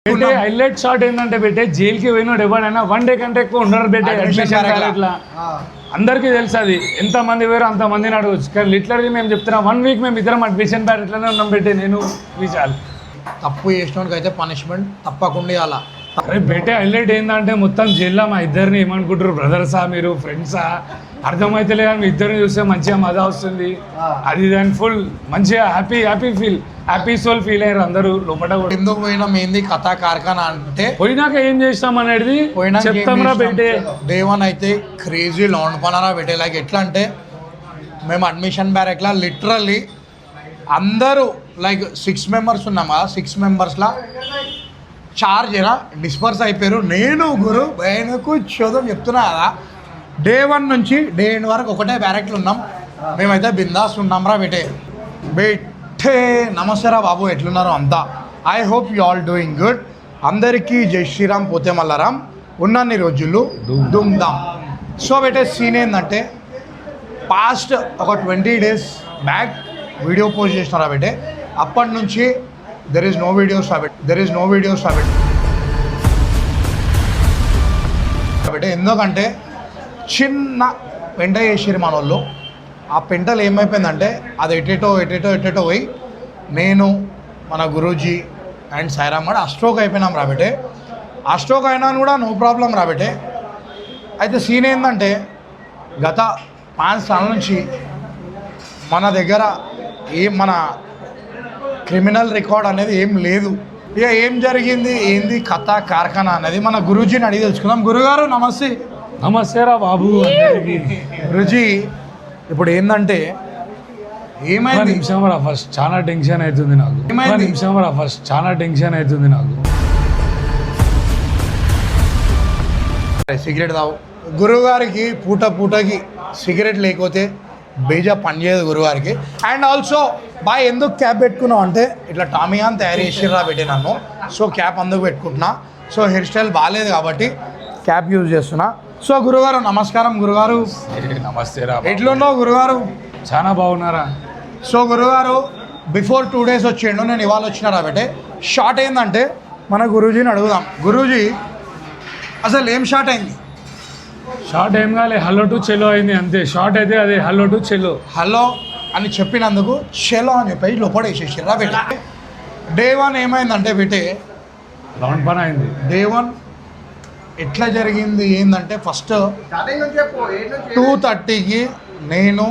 పెట్టే highlight shot ఏంటంటే పెట్టే జైలుకి పోయినాడు ఎవరైనా 1 డే కంటే ఎక్కువ ఉండరు పెట్టే అడ్మిషన్ ఇట్లా అందరికీ తెలుసు అది ఎంతమంది వేరు అంతమందిని అడగచ్చు కానీ లిటరల్గా మేము చెప్తున్నాం 1 వీక్ మేము ఇద్దరం అడ్మిషన్ బ్యాడ్ ఇట్లానే ఉన్నాం పెట్టే నేను విశాల్ తప్పు చేసినోడికి అయితే పనిష్మెంట్ తప్పకుండా అలా అరే పెట్టే హైలైట్ ఏంటంటే మొత్తం జైల్లో మా ఇద్దరిని ఏమనుకుంటారు బ్రదర్సా మీరు ఫ్రెండ్సా అర్థమైతే లేదు మీ ఇద్దరిని చూస్తే మంచిగా మజా వస్తుంది అది దాని ఫుల్ మంచిగా హ్యాపీ సోల్ ఫీల్ అయ్యారు అందరూ లోపల ఎందుకు పోయినాం ఏంది కథా కార్ఖానా అంటే పోయినాక ఏం చేస్తాం అనేది చెప్తాంరా పెట్టే డే 1 అయితే క్రేజీ లాండ్ పనరా పెట్టే లైక్ ఎట్లా అంటే మేము అడ్మిషన్ బ్యారెక్లా లిటరల్లీ అందరూ లైక్ 6 మెంబర్స్ ఉన్నామా 6 మెంబర్స్లా చార్జ్ అయినా డిస్పర్స్ అయిపోయారు నేను గురు బయటకు చదువు చెప్తున్నా కదా డే 1 నుంచి డే ఎండ్ వరకు ఒకటే బ్యారెక్లు ఉన్నాం మేమైతే బిందాస్ ఉన్నాం రా బెట్టే నమస్తే రా బాబు ఎట్లున్నారు అంతా I hope you all doing good అందరికీ జై శ్రీరామ్ పోతే మల్లారాం ఉన్నన్ని రోజులు దుమ్దాం సో బెటే సీన్ ఏంటంటే పాస్ట్ ఒక 20 days బ్యాక్ వీడియో పోస్ట్ చేసినారా బెటే అప్పటి నుంచి దెర్ ఈస్ నో వీడియోస్ కాబట్టి ఎందుకంటే చిన్న పెంట చేసిరు మన వాళ్ళు ఆ పెంటలు ఏమైపోయిందంటే అది ఎటేటో పోయి నేను మన గురూజీ అండ్ సాయిరామ్ కూడా అస్ట్రోక్ అయిపోయినాం రాబట్టే అస్ట్రోక్ అయినా కూడా నో ప్రాబ్లం రాబట్టే అయితే సీన్ ఏంటంటే గత 5 సార్ల నుంచి మన దగ్గర మన క్రిమినల్ రికార్డ్ అనేది ఏం లేదు ఇక ఏం జరిగింది ఏంది కథ కార్ఖానా అనేది మన గురూజీని అడిగి తెలుసుకుందాం గురుగారు నమస్తే రా బాబు గురూజీ ఇప్పుడు ఏంటంటే ఏమైంది నిమిషం రా ఫస్ట్ చాలా టెన్షన్ అవుతుంది నాకు సిగరెట్ తావు గురువుగారికి పూటకి సిగరెట్ లేకపోతే బేజా పనిచేయదు గురువారికి అండ్ ఆల్సో బాయ్ ఎందుకు క్యాప్ పెట్టుకున్నావు అంటే ఇట్లా టామియాన్ తయారు చేసిర్రా పెట్టి నన్ను సో క్యాప్ అందుకు పెట్టుకుంటున్నా సో హెయిర్ స్టైల్ బాగాలేదు కాబట్టి క్యాప్ యూజ్ చేస్తున్నా సో గురుగారు నమస్కారం గురుగారు నమస్తే రా ఎట్లున్నావు గురుగారు చాలా బాగున్నారా సో గురుగారు బిఫోర్ 2 days వచ్చిండు నేను ఇవాళ వచ్చినారా బట్టే షార్ట్ ఏంటంటే మన గురూజీని అడుగుదాం గురూజీ అసలు ఏం షార్ట్ అయింది షార్ట్ ఏం కాలే హలో టు చెలో అయింది అంతే షార్ట్ అయితే అదే హలో టు చెలో హలో అని చెప్పినందుకు చెలో అని చెప్పి లోపల వేసేసిర్రా బెట్టే డే 1 ఏమైందంటే బెట్టే రౌండ్ పని అయింది డే 1 ఎట్లా జరిగింది ఏంటంటే ఫస్ట్ 2:30కి నేను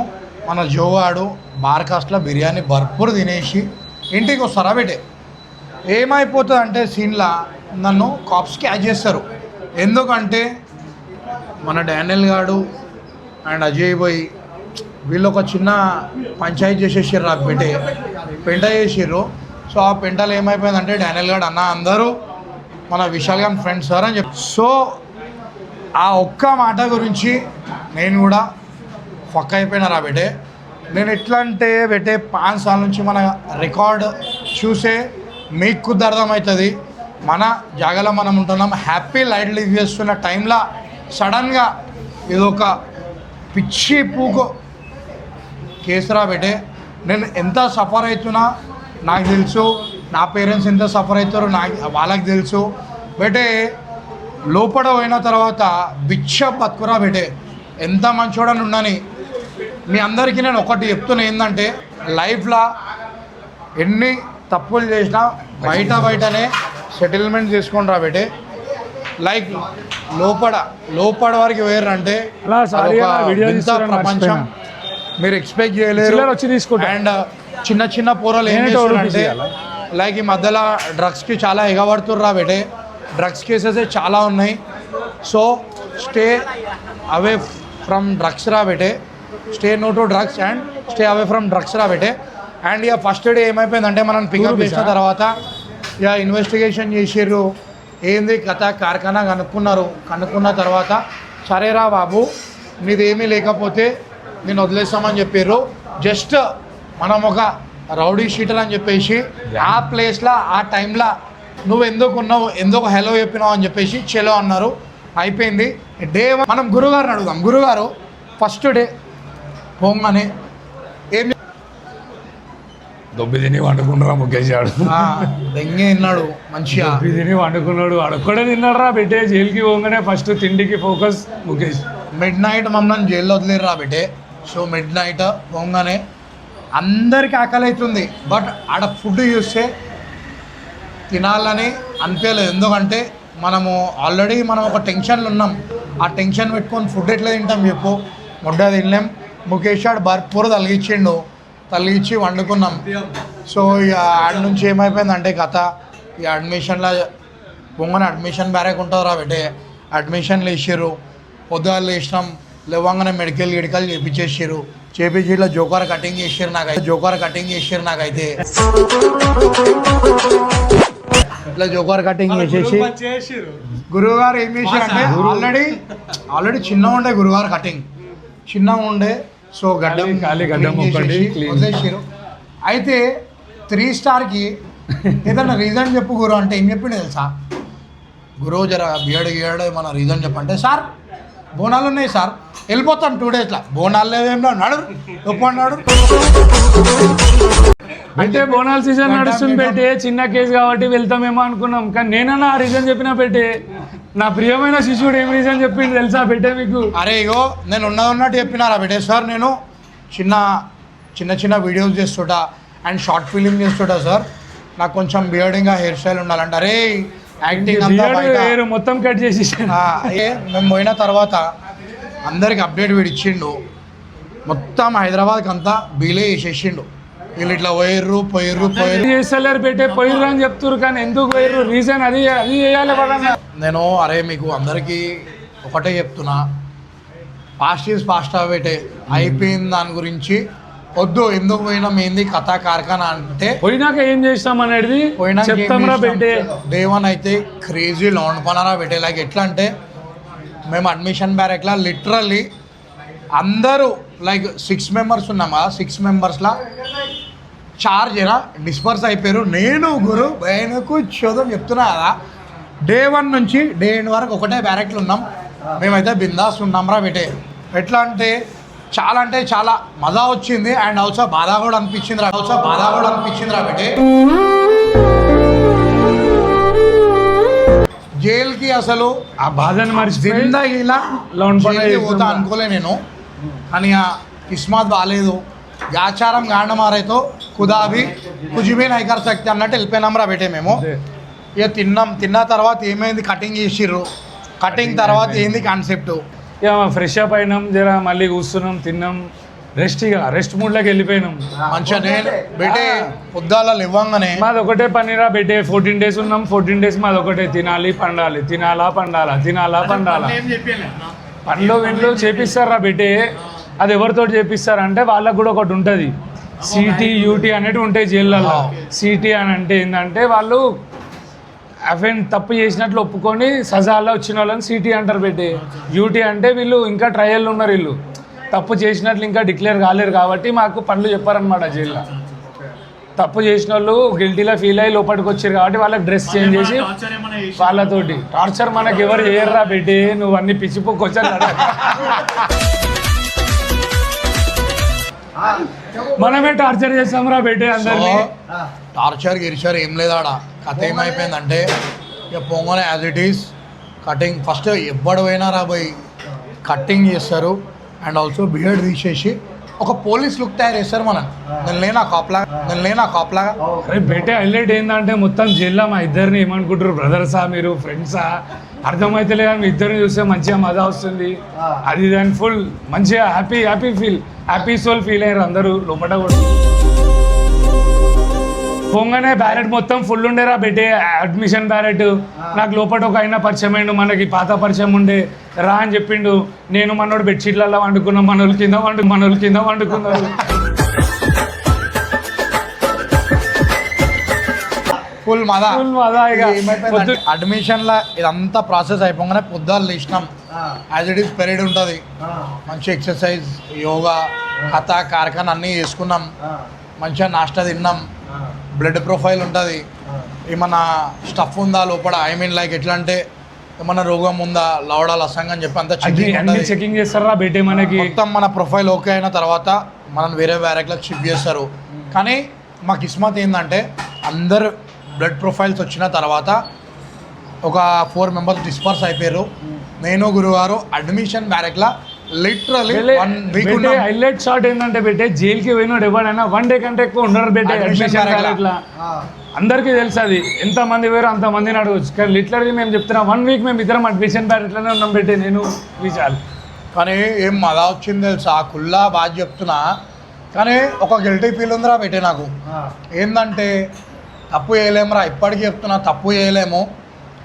మన జోవాడు బార్కాస్ట్లో బిర్యానీ భర్పూర్ తినేసి ఇంటికి వస్తారా బెట్టే ఏమైపోతుంది అంటే సీన్లా నన్ను కాప్స్ క్యాచ్ చేస్తారు ఎందుకంటే మన డానియల్ గాడు అండ్ అజయ్ బాయ్ వీళ్ళు ఒక చిన్న పంచాయతీ చేసేసారు ఆ పెంట చేసిర్రు సో ఆ పెంటలు ఏమైపోయిందంటే డానియల్ గాడు అన్న అందరూ మన విశాల్ గారి ఫ్రెండ్స్ సార్ అని చెప్పి సో ఆ ఒక్క మాట గురించి నేను కూడా ఫక్ అయిపోయినా రా నేను ఎట్లా అంటే 5 సార్ల నుంచి మన రికార్డ్ చూసే మీకు కుద్ద అర్థమవుతుంది మన జాగాలో మనం ఉంటున్నాం హ్యాపీ లైట్ లివ్ చేస్తున్న టైంలో సడన్గా ఇదొక పిచ్చి పూకు కేసురా బెటే నేను ఎంత సఫర్ అవుతున్నా నాకు తెలుసు నా పేరెంట్స్ ఎంత సఫర్ అవుతారో వాళ్ళకి తెలుసు బెటే లోపల పోయిన తర్వాత బిచ్చ బతుకురా బెటే ఎంత మంచోడని ఉండని మీ అందరికీ నేను ఒకటి చెప్తున్నా ఏంటంటే లైఫ్లో ఎన్ని తప్పులు చేసినా బయటనే సెటిల్మెంట్ చేసుకొని రా బెటే లైక్ లోపల వరకు వేరంటే ప్రపంచం మీరు ఎక్స్పెక్ట్ చేయలేరు అండ్ చిన్న పోరలు ఏం చేస్తారంటే లైక్ ఈ మధ్యలో డ్రగ్స్కి చాలా ఎగబడుతుర్రు రా బెటే డ్రగ్స్ కేసెస్ చాలా ఉన్నాయి so stay away from drugs రా బెటే stay no to drugs and stay away from drugs రా బెటే అండ్ ఇక ఫస్ట్ డే ఏమైపోయిందంటే మనం పికప్ చేసిన తర్వాత ఇక ఇన్వెస్టిగేషన్ చేసిర్రు ఏంది కథ కార్ఖానా కనుక్కున్న తర్వాత సరేరా బాబు నీదేమీ లేకపోతే నేను వదిలేస్తామని చెప్పారు జస్ట్ మనం ఒక రౌడీ షీటర్ అని చెప్పేసి ఆ ప్లేస్లో ఆ టైంలో నువ్వు ఎందుకు హలో చెప్పినావు అని చెప్పేసి చెలో అన్నారు అయిపోయింది డే 1 మనం గురుగారిని అడుగుదాం గురుగారు ఫస్ట్ డే పోగానే ఏం దొబ్బి తిని వండుకున్నారా ముఖేష్ ఆడు దెంగే తిన్నాడు మంచిగా. దొబ్బి తిని వండుకున్నాడు, అడొక్కడే తిన్నాడు రా బిడ్డే. జైలుకి పోగానే ఫస్ట్ తిండికి ఫోకస్ ముఖేష్. మిడ్ నైట్ మమ్మల్ని జైల్లో వదిలేరు రా బిడ్డే. సో మిడ్ నైట్ పోగానే అందరికి ఆకలి అవుతుంది, బట్ ఆడ ఫుడ్ చూస్తే తినాలని అనిపించలేదు. ఎందుకంటే మనము ఆల్రెడీ మనం ఒక టెన్షన్లో ఉన్నాం. ఆ టెన్షన్ పెట్టుకొని ఫుడ్ ఎట్లా తింటాం చెప్పు. ముడ్డ తినలేం. ముఖేష్ ఆడు భర్పూర్ తలిగించి వండుకున్నాం. సో ఇక ఆడ నుంచి ఏమైపోయిందంటే కథ, ఈ అడ్మిషన్లో పొంగని అడ్మిషన్ బ్యారేక్ ఉంటుంది రా బిడ్డే. అడ్మిషన్లు వేసారు, పొద్దుగాలు వేసినాం, లేవంగానే మెడికల్ చేపించేసారు. చేపించి ఇట్లా జోకర్ కటింగ్ చేసారు నాకైతే ఇట్లా జోకర్ కటింగ్ చేసేసి గురువుగారు ఏం చేశారంటే ఆల్రెడీ చిన్నగా ఉండే గురువుగారు కటింగ్ చిన్నగా ఉండే. సో గడ్డం వదిలేసారు. అయితే 3 స్టార్కి ఏదన్నా రీజన్ చెప్పు గురువు అంటే ఏం చెప్పిండు తెలుసా? గురువు జర బియడ్ మన రీజన్ చెప్పంటే, సార్ బోనాలు ఉన్నాయి సార్, వెళ్ళిపోతాం 2 డేస్లో. బోనాలు లేదేం అన్నాడు, ఒప్పన్నాడు. అంటే బోనాల సీజన్ నడుస్తుంది పెట్టే, చిన్న కేసు కాబట్టి వెళ్తామేమో అనుకున్నాం. కానీ నేనన్నా ఆ రీజన్ చెప్పినా పెట్టే. నా ప్రియమైన శిష్యుడు ఏం రీజన్ చెప్పింది తెలుసా పెట్టే మీకు? అరే ఇగో నేను ఉన్నట్టు చెప్పినారా పెట్టే. సార్ నేను చిన్న వీడియోస్ చేస్తుంటా అండ్ షార్ట్ ఫిలిం చేస్తుంటా సార్. నాకు కొంచెం బియర్డింగ్గా హెయిర్ స్టైల్ ఉండాలంట. అరే యాక్టింగ్ అంతా మొత్తం కట్ చేసి మేము పోయిన తర్వాత అందరికి అప్డేట్ వీడు ఇచ్చిండు. మొత్తం హైదరాబాద్కి అంతా బీలే చేసేసిండు. వీళ్ళు ఇట్లా పోయిర్రు చేస్తలేరు పెట్టే, పోయిర్రు అని చెప్తున్నారు. కానీ ఎందుకు పోయిర్రు రీజన్ అది చేయాలి పడన్నా. నేను అరే మీకు అందరికీ ఒకటే చెప్తున్నా, పాస్ట్ ఈజ్ పాస్ట్ పెట్టే. అయిపోయింది దాని గురించి వద్దు. ఎందుకు పోయినాం, ఏంది కథా కార్ఖానా అంటే పోయినాక ఏం చేస్తాం అనేది డే 1 అయితే క్రేజీ లాండ్ పనరా పెట్టే. లైక్ ఎట్లా అంటే మేము అడ్మిషన్ బ్యారెక్లా లిటరల్లీ అందరూ లైక్ 6 మెంబర్స్ ఉన్నాం కదా, 6 మెంబర్స్లా 4 జన డిస్పర్స్ అయిపోయారు. నేను గురు బయనకు చదువు చెప్తున్నా కదా, డే 1 నుంచి డే ఎండ్ వరకు ఒకటే బ్యారెక్లు ఉన్నాం. మేమైతే బిందాస్ ఉన్నాం రా పెట్టే. ఎట్లా అంటే చాలా మజా వచ్చింది అండ్ ఆల్సో బాధ కూడా అనిపించింది రా పెట్టే. జైలుకి అసలు ఆ బాధను జిందగీలా పోతా అనుకోలే నేను. అని కిస్మత్ బాగాలేదు, ఆచారం గాండమారైతో కుదాబి కుజిబీ నైకర్ శక్తి అన్నట్టు వెళ్ళిపోయినాం రా పెట్టే. మేము ఇక తిన్న తర్వాత ఏమైంది, కటింగ్ చేసిర్రు. కటింగ్ తర్వాత ఏంది కాన్సెప్ట్, ఇక ఫ్రెష్ అప్ అయినాం, జర మళ్ళీ కూర్చున్నాం, తిన్నాం, రెస్ట్ మూడ్లోకి వెళ్ళిపోయినాం మంచిగా. నేను బెటే పొద్దుల ఇవ్వంగానే మాది ఒకటే పనిరా బెట్టే. 14 days ఉన్నాం, 14 days మాది ఒకటే, తినాలా పండాలా. పండ్లు చేపిస్తారా బెట్టే. అది ఎవరితో చేపిస్తారంటే వాళ్ళకు కూడా ఒకటి ఉంటుంది, సిటీ యూటీ అనేవి ఉంటాయి జైళ్ళల్లో. సిటీ అని అంటే ఏంటంటే వాళ్ళు అఫెన్ తప్పు చేసినట్లు ఒప్పుకొని సజాలో వచ్చిన వాళ్ళని సిటీ అంటారు పెట్టి. యూటీ అంటే వీళ్ళు ఇంకా ట్రయల్లో ఉన్నారు, వీళ్ళు తప్పు చేసినట్లు ఇంకా డిక్లేర్ కాలేరు కాబట్టి మాకు పనులు చెప్పారనమాట జైల్లో. తప్పు చేసిన వాళ్ళు గిల్టీలో ఫీల్ అయ్యి లోపలికి వచ్చారు కాబట్టి వాళ్ళకి డ్రెస్ చేంజ్ చేసి వాళ్ళతోటి టార్చర్ మనకి ఎవరు చేయర్రా పెట్టి. నువ్వు అన్ని పిచ్చిపోకొచ్చారు, మనమే టార్చర్ చేస్తాం రా పెట్టి అందరినీ. గిరిచారు ఏం లేదాడ. కథ ఏమైపోయిందంటే ఇక పొంగనే as it is cutting. First ఎవ్వడు పోయినా రాబోయి కటింగ్ చేస్తారు అండ్ ఆల్సో బియర్డ్ తీసేసి ఒక పోలీస్ లుక్ తయారు చేస్తారు. నేను లేనా కాప్లాగా. అరే బెటే హైలైట్ ఏంటంటే మొత్తం జిల్లా మా ఇద్దరిని ఏమనుకుంటారు, బ్రదర్సా మీరు ఫ్రెండ్సా అర్థమైతే లేదు. మీ ఇద్దరిని చూస్తే మంచిగా మజా వస్తుంది, అది దాని ఫుల్ మంచిగా హ్యాపీ సోల్ ఫీల్ అయ్యారు అందరూ లోపల కూడా. పొంగనే బ్యారెట్ మొత్తం ఫుల్ ఉండేరా బెట్టే, అడ్మిషన్ బ్యారెట్. నాకు లోపల ఒక అయినా పరిచయం అయిండు, మనకి పాత పరిచయం ఉండే, రా అని చెప్పిండు. నేను మనోడు బెడ్షీట్లలో వండుకున్నాం, మనోళ్ళ కింద వండుకున్నారు. ఫుల్ మదా. ఇక అడ్మిషన్లో ఇదంతా ప్రాసెస్ అయిపోగానే పొద్దులు లేచినాం. యాజ్ ఇట్ ఈస్ పెరీడ్ ఉంటుంది, మంచి ఎక్సర్సైజ్, యోగా, కథ కార్ఖానా అన్నీ చేసుకున్నాం. మంచిగా నాష్టా తిన్నాం. బ్లడ్ ప్రొఫైల్ ఉంటుంది, ఏమన్నా స్టఫ్ ఉందా లోపల, ఐ మీన్ లైక్ ఎట్లా అంటే ఏమన్నా రోగం ఉందా, లవడాలు అసంగా అని చెప్పి అంతా చెకింగ్ చేస్తారా బయట. మనకి మొత్తం మన ప్రొఫైల్ ఓకే అయిన తర్వాత మనం వేరే బ్యారెక్లకు షిఫ్ట్ చేస్తారు. కానీ మా కిస్మత్ ఏంటంటే అందరు బ్లడ్ ప్రొఫైల్స్ వచ్చిన తర్వాత ఒక 4 మెంబర్స్ డిస్పర్స్ అయిపోయారు. నేను గురువారు అడ్మిషన్ బ్యారెక్లా లిటరలీ 1 వీక్ హైలైట్ షాట్ ఏంటంటే పెట్టే జైలుకి పోయినాడు ఎవడైనా 1 డే కంటే ఎక్కువ ఉండరు పెట్టే అడ్మిషన్ బ్యారెక్లా. అందరికీ తెలుసు అది, ఎంతమంది వేరు అంతమందిని అడగచ్చు. కానీ లిటరలీ మేము చెప్తున్నాం 1 వీక్ మేము ఇద్దరం అడ్మిషన్ బ్యారెక్లోనే ఉన్నాం పెట్టే, నేను విశాల్. కానీ ఏం మజా వచ్చింది తెలుసా, కుల్లా బాగా చెప్తున్నా. కానీ ఒక గిల్టీ ఫీల్ ఉందిరా పెట్టే నాకు. ఏంటంటే తప్పు చేయలేమురా, ఇప్పటికీ చెప్తున్నా తప్పు చేయలేము.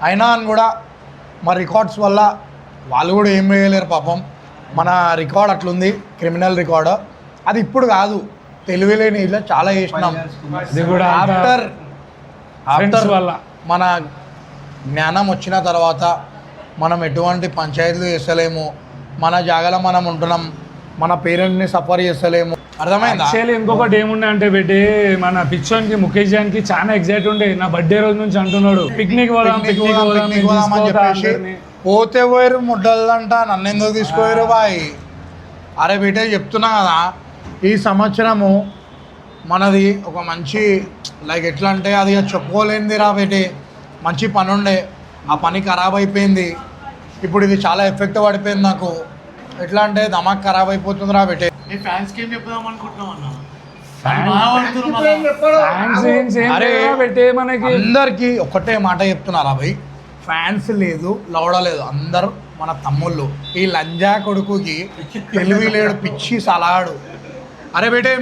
అయినా అని కూడా మా రికార్డ్స్ వల్ల వాళ్ళు కూడా ఏం చేయలేరు పాపం. మన రికార్డ్ అట్లుంది, క్రిమినల్ రికార్డ్. అది ఇప్పుడు కాదు, తెలివిలేని ఇట్లా చాలా చేసినాం. ఆఫ్టర్ వల్ల మన జ్ఞానం వచ్చిన తర్వాత మనం ఎటువంటి పంచాయతీలు చేస్తలేము, మన జాగాలో మనం ఉంటున్నాం, మన పేరెంట్ని సఫర్ చేస్తలేము. అర్థమైందా? యాక్చువల్లీ ఇంకొకటి ఏముండే అంటే పెట్టి మన పిచ్చోన్కి ముఖేష్ జాన్కి చాలా ఎగ్జైట్ ఉండే, నా బర్త్డే రోజు నుంచి అంటున్నాడు పిక్నిక్ పోదాం అని చెప్పేసి. పోతే పోయారు ముడ్డలంట, నన్ను ఎందుకు తీసుకోయారు బాయ్? అరే బేటే చెప్తున్నా కదా, ఈ సంవత్సరము మనది ఒక మంచి లైక్ ఎట్లా అంటే అది చెప్పుకోలేనిది రా బేటే. మంచి పని ఉండే, ఆ పని ఖరాబ్ అయిపోయింది. ఇప్పుడు ఇది చాలా ఎఫెక్ట్ పడిపోయింది నాకు. ఎట్లా అంటే దమాక్ ఖరాబ్ అయిపోతుంది రా బేటే. అందరికి ఒకటే మాట చెప్తున్నారా భయ్, ఫ్యాన్స్ లేదు, లౌడ లేదు, అందరు మన తమ్ముళ్ళు. ఈ లంజా కొడుకుకి తెలివి లేడు, పిచ్చి సలాడు. అరే బేటే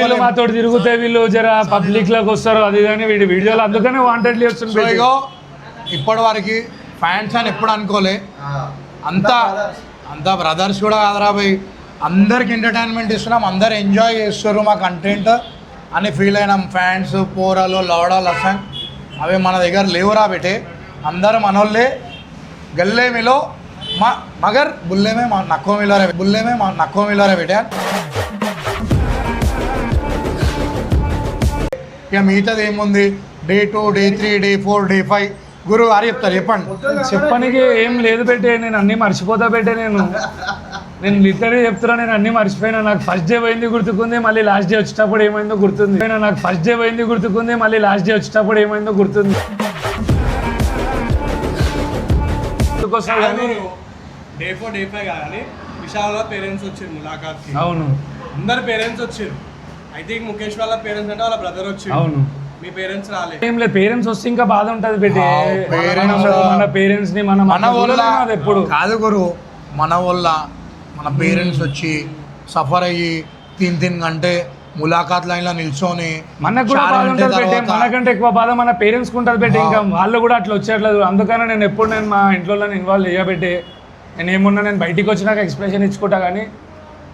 వీళ్ళు మాతో తిరుగుతే వీళ్ళు జర పబ్లిక్ లోకి వస్తారు అది కానీ వీడి వీడియోలు అందుకనే వాంటెడ్లీ వస్తుంది. ఇగో ఇప్పటి వరకు ఫ్యాన్స్ అని ఎప్పుడు అనుకోలే, అంతా అంతా బ్రదర్స్ కూడా కాదురా భయ్. అందరికి ఎంటర్టైన్మెంట్ ఇస్తున్నాం, అందరు ఎంజాయ్ చేస్తారు మా కంటెంట్ అని ఫీల్ అయినాం. ఫ్యాన్స్ పోరాలు లౌడా లసన్ అవి మన దగ్గర లేవురా బేటే. అందరు మనోళ్ళే. గల్లే మిలో మగర్ బుల్లేమే నక్కో మిలోరే, బుల్లేమే నక్కో మిలోరే బేటే. ఇక మిగతాది ఏముంది, Day 2, Day 3, Day 4, Day 5 గురు గారు చెప్తారు. చెప్పడానికి ఏం లేదు పెట్టే, నేను అన్నీ మర్చిపోతా పెట్టే. నేను లిటరీ చెప్తున్నా, నేను అన్నీ మర్చిపోయినా. నాకు ఫస్ట్ డే పోయింది గుర్తుకుంది, మళ్ళీ లాస్ట్ డే వచ్చేటప్పుడు ఏమైందో గుర్తుంది. నాకు ఫస్ట్ డే పోయింది గుర్తుకుంది, మళ్ళీ లాస్ట్ డే వచ్చేటప్పుడు ఏమైందో గుర్తుంది. Day 4, Day 5 కానీ విశాల్ పేరెంట్స్ వచ్చారు ములాఖాత్కి. అవును, అందరు పేరెంట్స్ వచ్చారు. ఐ థింక్ ముఖేష్ వాళ్ళ పేరెంట్స్ అంటే వాళ్ళ బ్రదర్ వచ్చారు. అవును, మీ పేరెంట్స్ రాలేదు. ఏం లేదు, పేరెంట్స్ వస్తే ఇంకా బాధ ఉంటుంది పెట్టి. మన పేరెంట్స్ ని మన వల్ల ఎప్పుడు కాదు గురు, మన వల్ల మన పేరెంట్స్ వచ్చి సఫర్ అయ్యి తిన్ గంటే ములాఖాత్ లైన్ లో నిల్చొని మనకు కూడా బాధ ఉంటుంది పెట్టి. మనకంటే ఎక్కువ బాధ మన పేరెంట్స్ కి ఉంటుంది పెట్టి. ఇంకా వాళ్ళు కూడా అట్లా వచ్చేట్లేదు. అందుకనే నేను ఎప్పుడు మా ఇంట్లో ఇన్వాల్వ్ చేయబెట్టి, నేను ఏమున్నా నేను బయటికి వచ్చినాక ఎక్స్ప్రెషన్ ఇచ్చుకుంటా. కానీ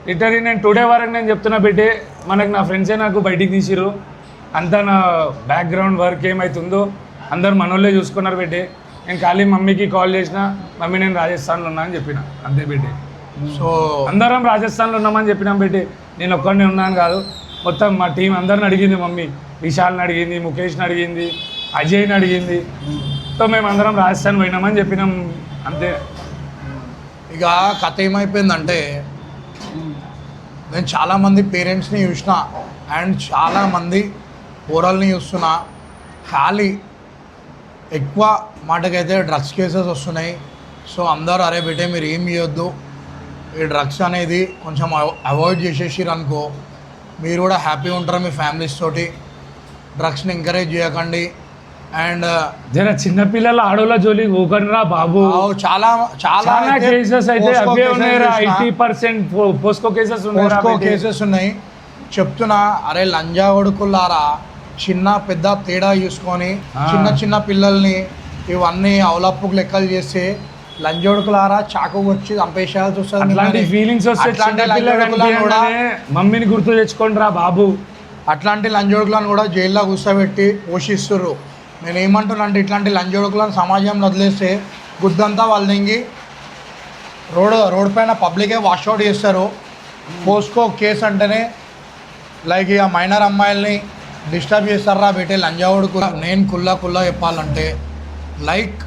లిటరీ నేను టుడే వరకు నేను చెప్తున్నా పెట్టి, మనకు నా ఫ్రెండ్సే నాకు బయటికి తీసిరు. అంతా నా బ్యాక్గ్రౌండ్ వర్క్ ఏమవుతుందో అందరు మనోళ్ళే చూసుకున్నారు పెట్టి. నేను ఖాళీ మమ్మీకి కాల్ చేసిన, మమ్మీ నేను రాజస్థాన్లో ఉన్నా అని చెప్పిన, అంతే పెట్టి. సో అందరం రాజస్థాన్లో ఉన్నామని చెప్పినాం పెట్టి. నేను ఒక్కడిని ఉన్నాను కాదు, మొత్తం మా టీం అందరిని అడిగింది మమ్మీ. విశాల్ని అడిగింది, ముఖేష్ని అడిగింది, అజయ్ని అడిగింది. సో మేము అందరం రాజస్థాన్ పోయినామని చెప్పినాం, అంతే. ఇక కథ ఏమైపోయిందంటే, నేను చాలామంది పేరెంట్స్ని చూసిన అండ్ చాలామంది పోరల్ని చూస్తున్నా. ఖాళీ ఎక్కువ మాటకైతే డ్రగ్స్ కేసెస్ వస్తున్నాయి. సో అందరూ అరే బేటే మీరు ఏం చేయొద్దు, ఈ డ్రగ్స్ అనేది కొంచెం అవాయిడ్ చేసేసిరు అనుకో, మీరు కూడా హ్యాపీగా ఉంటారు మీ ఫ్యామిలీస్ తోటి. డ్రగ్స్ని ఎంకరేజ్ చేయకండి. అండ్ జర చిన్నపిల్లల ఆడోళ్ళ జోలి ఊకనరా బాబు. చాలా చాలా కేసెస్ అయితే అవే ఉన్నాయి. 80% పోస్కో కేసెస్ ఉన్నాయి. చెప్తున్నా, అరే లంజా కొడుకులారా, చిన్న పెద్ద తేడా చూసుకొని చిన్న పిల్లల్ని ఇవన్నీ అవలప్పుకు లెక్కలు చేస్తే లంజోడుకులారా చాకు వచ్చి చంపేసేయాల్సి వస్తుంది. అట్లాంటి ఫీలింగ్స్ మమ్మీని గుర్తు తెచ్చుకోండి రా బాబు. అట్లాంటి లంజోడుకులను కూడా జైల్లో కూర్చోబెట్టి పోషిస్తుర్రు. నేను ఏమంటున్నా అంటే, ఇట్లాంటి లంజోడుకులను సమాజంలో వదిలేస్తే గుద్దంతా వాళ్ళు దింగి రోడ్ పైన పబ్లికే వాష్అవుట్ చేస్తారు. పోస్కో కేసు అంటేనే లైక్ ఇక మైనర్ అమ్మాయిల్ని డిస్టర్బ్ చేస్తారా బేటే లంజావుడుకు. నేను కుల్లా చెప్పాలంటే, లైక్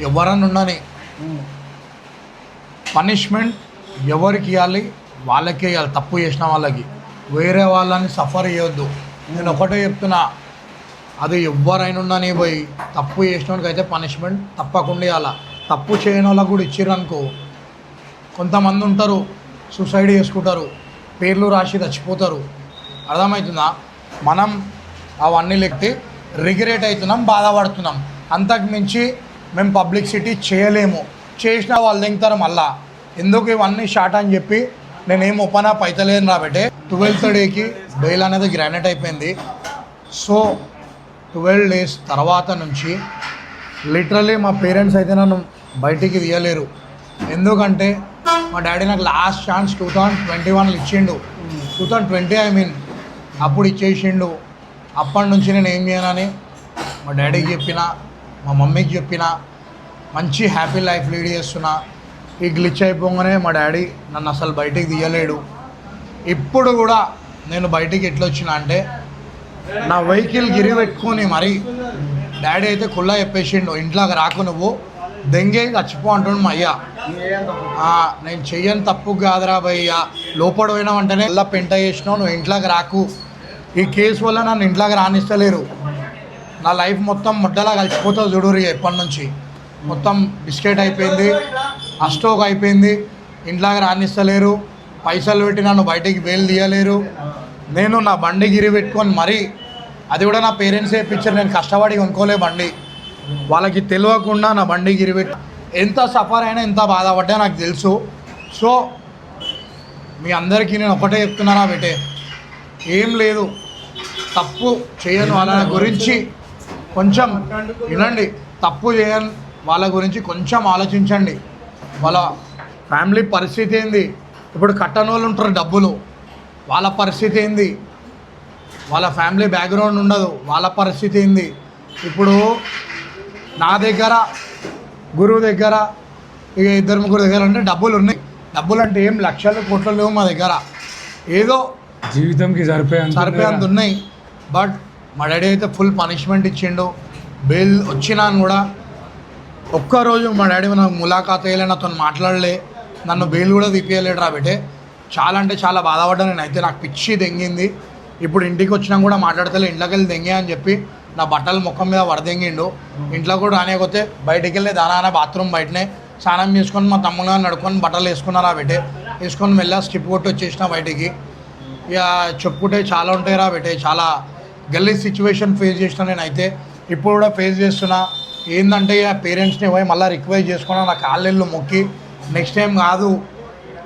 ఎవరన్నా ఉండని పనిష్మెంట్ ఎవరికి ఇవ్వాలి, వాళ్ళకే ఇవ్వాలి. తప్పు చేసిన వాళ్ళకి వేరే వాళ్ళని సఫర్ చేయొద్దు. నేను ఒకటే చెప్తున్నా, అది ఎవరైనా ఉండని పోయి తప్పు చేసినోడికి అయితే పనిష్మెంట్ తప్పకుండా ఇవ్వాలి. తప్పు చేయని వాళ్ళకు కూడా ఇచ్చిర్రనుకో, కొంతమంది ఉంటారు సూసైడ్ చేసుకుంటారు, పేర్లు రాసి చచ్చిపోతారు. అర్థమవుతుందా? మనం అవన్నీ లెక్కి రిగ్రెట్ అవుతున్నాం, బాధపడుతున్నాం. అంతకు మించి మేము పబ్లిసిటీ చేయలేము. చేసిన వాళ్ళు దింగుతారు మళ్ళా. ఎందుకు ఇవన్నీ షార్ట్ అని చెప్పి నేనేం ఓపెన్ అప్ అవుతలేను రాబట్టే 12th డేకి బెయిల్ అనేది గ్రాంట్ అయిపోయింది. సో 12 days తర్వాత నుంచి లిటరలీ మా పేరెంట్స్ అయితే నన్ను బయటికి తీయలేరు. ఎందుకంటే మా డాడీ నాకు లాస్ట్ ఛాన్స్ 2021 ఇచ్చిండు. 2020 అప్పుడు ఇచ్చేసిండు. అప్పటి నుంచి నేను ఏం చేయనని మా డాడీకి చెప్పిన, మా మమ్మీకి చెప్పిన, మంచి హ్యాపీ లైఫ్ లీడ్ చేస్తున్నా. ఈ గ్లిచ్ అయిపోగానే మా డాడీ నన్ను అసలు బయటికి తీయలేడు. ఇప్పుడు కూడా నేను బయటికి ఎట్లా వచ్చినా అంటే నా వెహికల్ గిరి పెట్టుకొని మరి డాడీ అయితే కుళ్ళ చెప్పేసిండు, ఇంట్లోకి రాకు నువ్వు దెంగే చచ్చిపో అంటుండు మా అయ్య. నేను చెయ్యని తప్పు కాదురా భయ్య, లోపల పోయినామంటేనే ఇలా పెంట చేసినావు, నువ్వు ఇంట్లోకి రాకు. ఈ కేసు వల్ల నన్ను ఇంట్లోకి రానిస్తలేరు. నా లైఫ్ మొత్తం ముడ్డలా కలిసిపోతుంది చూడురి. ఎప్పటి నుంచి మొత్తం బిస్కెట్ అయిపోయింది, అస్టోక్ అయిపోయింది. ఇంట్లోకి రానిస్తలేరు, పైసలు పెట్టి నన్ను బయటికి బెయిల్ తీయలేరు. నేను నా బండి గిరి పెట్టుకొని మరీ, అది కూడా నా పేరెంట్సే ఇప్పించారు, నేను కష్టపడి కొనుక్కోలే బండి. వాళ్ళకి తెలియకుండా నా బండి గిరి పెట్టి ఎంత సఫర్ అయినా ఎంత బాధపడ్డా నాకు తెలుసు. సో మీ అందరికీ నేను ఒకటే చెప్తున్నానా బేటే, ఏం లేదు, తప్పు చేయని వాళ్ళ గురించి కొంచెం వినండి, తప్పు చేయని వాళ్ళ గురించి కొంచెం ఆలోచించండి. వాళ్ళ ఫ్యామిలీ పరిస్థితి ఏంది, ఇప్పుడు కట్టని వాళ్ళు ఉంటారు డబ్బులు, వాళ్ళ పరిస్థితి ఏంది, వాళ్ళ ఫ్యామిలీ బ్యాక్గ్రౌండ్ ఉండదు, వాళ్ళ పరిస్థితి ఏంది. ఇప్పుడు నా దగ్గర, గురువు దగ్గర, ఇక 2-3 దగ్గర అంటే డబ్బులు ఉన్నాయి. డబ్బులు అంటే ఏం లక్షలు కోట్లు లేవు మా దగ్గర, ఏదో జీవితంకి సరిపోయేంత ఉన్నాయి. బట్ మా డాడీ అయితే ఫుల్ పనిష్మెంట్ ఇచ్చిండు. బెయిల్ వచ్చినా కూడా ఒక్కరోజు మా డాడీ నాకు ములాఖాత్ అయ్యలే, నాతో మాట్లాడలే, నన్ను బెయిల్ కూడా తీపియలేడు రాబట్టే. చాలా అంటే చాలా బాధపడ్డా నేనైతే. నాకు పిచ్చి దెంగింది. ఇప్పుడు ఇంటికి వచ్చినా కూడా మాట్లాడతలే, ఇంట్లోకి వెళ్ళి దెంగే అని చెప్పి నా బట్టలు ముఖం మీద వడదెంగిండు. ఇంట్లో కూడా రానికపోతే బయటికి వెళ్ళి దానా బాత్రూమ్ బయటనే స్నానం చేసుకొని మా తమ్ముడు నడుకొని బట్టలు వేసుకున్నారా బెట్టే, వేసుకొని మెల్ల స్కిప్ కొట్టి వచ్చేసిన బయటికి. ఇక చెప్పుకుంటే చాలా ఉంటాయి రా బెట్టే, చాలా గల్లీ సిచ్యువేషన్ ఫేస్ చేసిన నేనైతే, ఇప్పుడు కూడా ఫేస్ చేస్తున్నా. ఏంటంటే ఇక పేరెంట్స్ని పోయి మళ్ళీ రిక్వెస్ట్ చేసుకున్నా, నా కాళ్ళెళ్ళు మొక్కి నెక్స్ట్ టైం కాదు,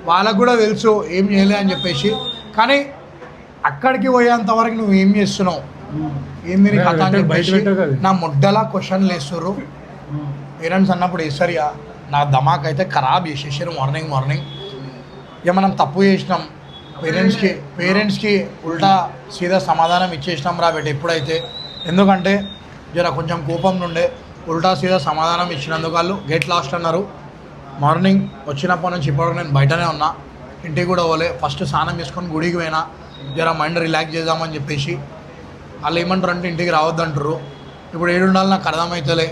వాళ్ళకు కూడా తెలుసు ఏం చేయలే అని చెప్పేసి. కానీ అక్కడికి పోయేంతవరకు నువ్వు ఏం చేస్తున్నావు, ఏంది నీ కథ అని చెప్పేసి నా ముడ్డలా క్వశ్చన్లు వేస్తుర్రు. పేరెంట్స్ అన్నప్పుడు వేసరియా నా ధమాక్ అయితే ఖరాబ్ చేసేసారు. మార్నింగ్ ఇక మనం తప్పు చేసినాం, పేరెంట్స్కి ఉల్టా సీదా సమాధానం ఇచ్చేసినాం రా బెట్ట ఎప్పుడైతే. ఎందుకంటే జర కొంచెం కోపం నుండే ఉల్టా సీదా సమాధానం ఇచ్చినందుకు వాళ్ళు గెట్ లాస్ట్ అన్నారు. మార్నింగ్ వచ్చినప్పటి నుంచి ఇప్పటివరకు నేను బయటనే ఉన్నా, ఇంటికి కూడా పోలే. ఫస్ట్ స్నానం చేసుకొని గుడికి పోయినా, జర మైండ్ రిలాక్స్ చేద్దామని చెప్పేసి. వాళ్ళు ఏమంటారు అంటే ఇంటికి రావద్దంటారు. ఇప్పుడు ఏడుండాలి నాకు అర్థమవుతలే.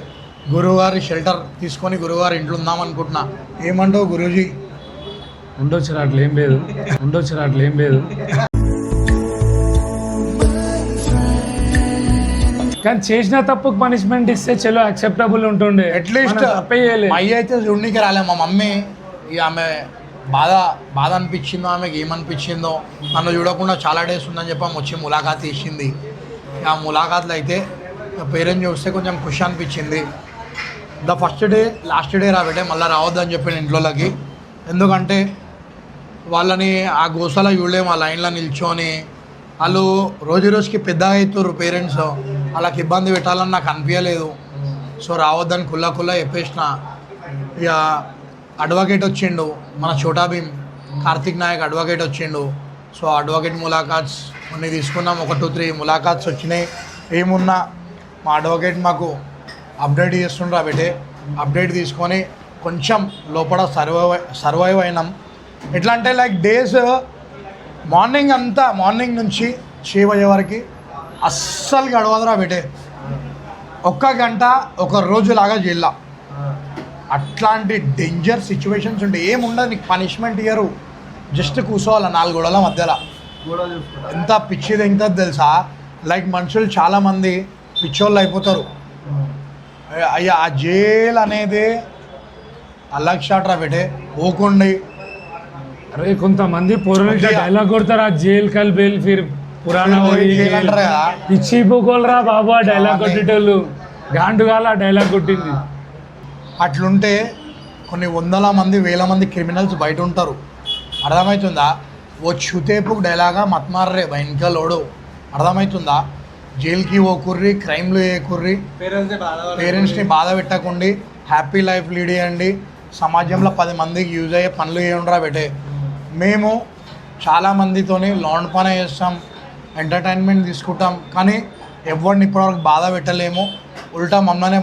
గురువుగారి షెల్టర్ తీసుకొని గురువుగారి ఇంట్లో ఉందామనుకుంటున్నా. ఏమంటావు గురూజీ? ఉండొచ్చు అట్లేం లేదు. కానీ చేసిన తప్పుకు పనిష్మెంట్ ఇస్తే చలో యాక్సెప్టబుల్ ఉంటుండే. అట్లీస్ట్ అయ్యి అయితే చూడనీకి రాలే. మా మమ్మీ ఇక ఆమె బాధ అనిపించిందో, ఆమెకి ఏమనిపించిందో, నన్ను చూడకుండా చాలా డేస్ ఉందని చెప్పి ఆమె వచ్చి ములాఖాత్ చేసింది. ఆ ములాఖాత్లో అయితే పేరెంట్స్ చూస్తే కొంచెం ఖుషి అనిపించింది. The first day last day రాబట్టే మళ్ళీ రావద్దని చెప్పిన ఇంట్లోకి. ఎందుకంటే వాళ్ళని ఆ గోసలో చూడలేము, ఆ లైన్లో నిల్చొని. వాళ్ళు రోజుకి పెద్దగా అవుతారు పేరెంట్స్, వాళ్ళకి ఇబ్బంది పెట్టాలని నాకు అనిపించలేదు. సో రావద్దని కుల్లా చెప్పేసిన. ఇక అడ్వకేట్ వచ్చిండు, మన చోటా భీమ్ కార్తిక్ నాయక్ అడ్వకేట్ వచ్చిండు. సో అడ్వకేట్ ములాఖాత్స్ కొన్ని తీసుకున్నాం, 1-2-3 ములాఖాత్స్ వచ్చినాయి. ఏమున్నా మా అడ్వకేట్ మాకు అప్డేట్ చేస్తుండ్రా బెటే. అప్డేట్ తీసుకొని కొంచెం లోపల సర్వైవ్ అయినాం. ఎట్లా అంటే లైక్ డేస్ మార్నింగ్ నుంచి 6 బజే వరకు అస్సలు గడవదురా బెటే. 1 గంట ఒక రోజులాగా జిల్లా. అట్లాంటి డేంజర్ సిచ్యువేషన్స్ ఉంటాయి. ఏముండదు, నీకు పనిష్మెంట్ ఇయ్యరు, జస్ట్ కూర్చోవాలి 4 గోడల మధ్యలో. ఎంత పిచ్చిది ఎంత తెలుసా, లైక్ మనుషులు చాలామంది పిచ్చోళ్ళు అయిపోతారు. అయ్యా ఆ జైల్ అనేది అలగ్ షాట్ రా బేటే ఓకుండి. అరే కొంతమంది పొరలు డైలాగ్ కొడతారు, ఆ జైల్ కల్ బెల్ ఫిర్ పురాణా జైలు అంటారు కదా, పిచ్చి పోకోలరా బాబు ఆ డైలాగ్ కొట్టేటోళ్ళు. గాండుగాల ఆ డైలాగ్ కొట్టింది. అట్లుంటే కొన్ని వందల మంది వేల మంది క్రిమినల్స్ బయట ఉంటారు, అర్థమవుతుందా? ఓ చుతేపుకు డైలాగా మత్మార్రే వెనకలోడు, అర్థమవుతుందా? జైలుకి ఓ కుర్రి, క్రైమ్లు ఏ కుర్రి, పేరెంట్స్ని బాధ పెట్టకండి, హ్యాపీ లైఫ్ లీడ్ చేయండి, సమాజంలో 10 మందికి యూజ్ అయ్యే పనులు ఏముండరా బెటే. మేము చాలామందితోని లోన్ పని చేస్తాం, ఎంటర్టైన్మెంట్ తీసుకుంటాం, కానీ ఎవరిని ఇప్పటివరకు బాధ పెట్టలేము. ఉల్టా మమ్మల్నే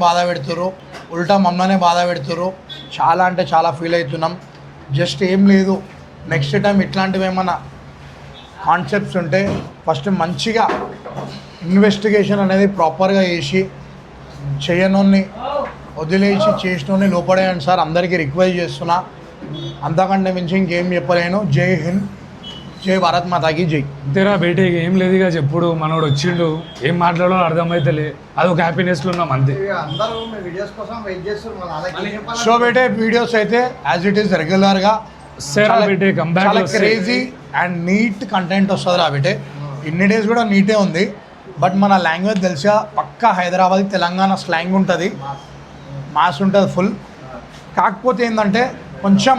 బాధ పెడుతుర్రు. చాలా అంటే చాలా ఫీల్ అవుతున్నాం. జస్ట్ ఏం లేదు, నెక్స్ట్ టైం ఇట్లాంటివి ఏమన్నా కాన్సెప్ట్స్ ఉంటే ఫస్ట్ మంచిగా ఇన్వెస్టిగేషన్ అనేది ప్రాపర్గా చేసి, చేయనోన్ని వదిలేసి చేసినోని లోపడేయండి సార్, అందరికీ రిక్వెస్ట్ చేస్తున్నా. అంతకంటే మించి ఇంకేం చెప్పలేను. జై హింద్, జై భారత్ మాతాకి జై. అంతేరా బయట ఏం లేదు ఇక చెప్పుడు. మనోడు వచ్చిండు, ఏం మాట్లాడో అర్థమైతలే, అదొక హ్యాపీనెస్లో ఉన్నాం అంతే. సో బేటే వీడియోస్ అయితే యాజ్ ఇట్ ఈస్ రెగ్యులర్గా చాలా క్రేజీ అండ్ నీట్ కంటెంట్ వస్తుంది రా బేటే. ఇన్ని డేస్ కూడా నీటే ఉంది, బట్ మన లాంగ్వేజ్ తెలిసా పక్కా హైదరాబాద్ తెలంగాణ స్లాంగ్ ఉంటుంది, మాస్ ఉంటుంది ఫుల్. కాకపోతే ఏంటంటే కొంచెం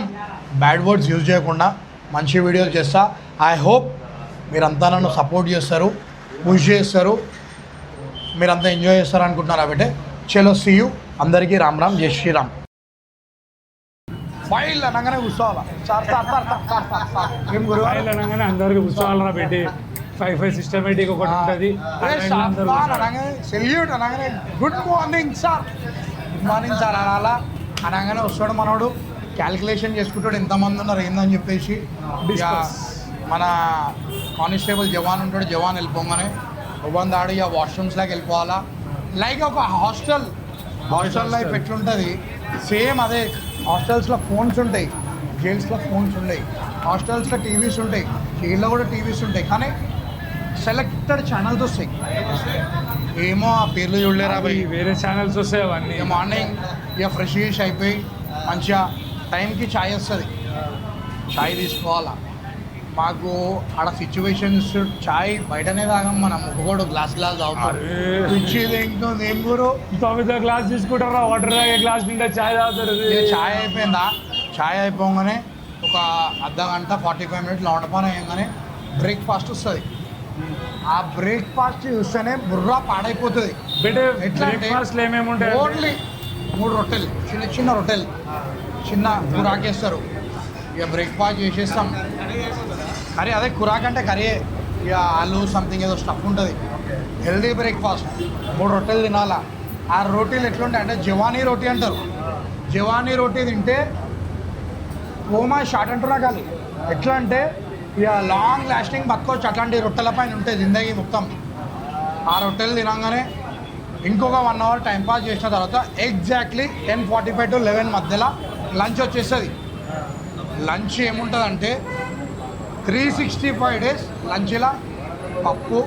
బ్యాడ్ వర్డ్స్ యూజ్ చేయకుండా మంచి వీడియోస్ చేస్తా. ఐ హోప్ మీరంతా నన్ను సపోర్ట్ చేస్తారు, పుష్ చేస్తారు, మీరంతా ఎంజాయ్ చేస్తారు అనుకుంటున్నారు కాబట్టి. చలో సీ యూ, అందరికీ రామ్ రామ్, జై శ్రీరామ్. ఫైల్ అనగానే కూర్చోవాలా ఏం గురువు అనగానే అందరికి ఉత్సవాలరా పెట్టి 5 సిస్టమేటిక్ ఒకటి ఉంటుంది. సెల్యూట్ అనగానే good morning sir, good morning sir అనాలా. అనగానే వస్తాడు మనోడు, క్యాలిక్యులేషన్ చేసుకుంటాడు ఎంతమంది ఉన్నారు ఏందని చెప్పేసి. మన కానిస్టేబుల్ జవాన్ ఉంటాడు, జవాన్ వెళ్ళిపోగానే ఒవ్వందాడు ఇక వాష్రూమ్స్లోకి వెళ్ళిపోవాలా. లైక్ ఒక హాస్టల్ లైఫ్ ఎట్లుంటుంది సేమ్ అదే. హాస్టల్స్లో ఫోన్స్ ఉంటాయి, జైల్స్లో ఫోన్స్ ఉంటాయి, హాస్టల్స్లో టీవీస్ ఉంటాయి, జైల్లో కూడా టీవీస్ ఉంటాయి, కానీ సెలెక్టెడ్ ఛానల్స్ వస్తాయి. ఏమో ఆ పేర్లు చూడలేరా పోయి, వేరే ఛానల్స్ వస్తాయి అవన్నీ. ఇక మార్నింగ్ ఇక ఫ్రెష్ అయిపోయి మంచిగా టైంకి ఛాయ్ వస్తుంది, ఛాయ్ తీసుకోవాలా. మాకు ఆడ సిచ్యువేషన్స్ ఛాయ్ బయటనే తాగాం, మనం ఒక్కొక్కడు గ్లాస్ తాగుతారు. పిచ్చిది ఇంకోది ఏం గురు, గ్లాస్ తీసుకుంటారా, వాటర్ తాగే గ్లాస్ నిండా ఛాయ్ తాగుతారు. ఛాయ్ అయిపోయిందా, ఛాయ్ అయిపోగానే ఒక అర్ధగంట 45 మినిట్లు వండపాన అయ్యగానే బ్రేక్ఫాస్ట్ వస్తుంది. ఆ బ్రేక్ఫాస్ట్ చూస్తేనే బుర్రా పాడైపోతుంది. ఎట్లా అంటే ఏమేమి ఉంటాయి, ఓన్లీ 3 రొట్టెలు, చిన్న రొట్టెలు, చిన్న కురాకేస్తారు. ఇక బ్రేక్ఫాస్ట్ చేసేస్తాం. కర్రీ అదే కురాక్ అంటే కర్రీ, ఇక ఆలు సంథింగ్ ఏదో స్టఫ్ ఉంటుంది. హెల్దీ బ్రేక్ఫాస్ట్, 3 రొట్టెలు తినాలా. ఆ రోటీలు ఎట్లుంటాయి అంటే జవానీ రోటీ అంటారు. జవానీ రోటీ తింటే ఓమా షార్ట్ అంటున్నా కాదు, ఎట్లా అంటే ఇక లాంగ్ లాస్టింగ్ బతకొచ్చు. అట్లాంటి రొట్టెల పైన ఉంటాయి జిందగీ మొత్తం. ఆ రొట్టెలు తినగానే ఇంకొక 1 అవర్ టైంపాస్ చేసిన తర్వాత ఎగ్జాక్ట్లీ 10:45 to 11 మధ్యలో లంచ్ వచ్చేస్తుంది. లంచ్ ఏముంటుందంటే 365 days లంచ్లో పప్పు,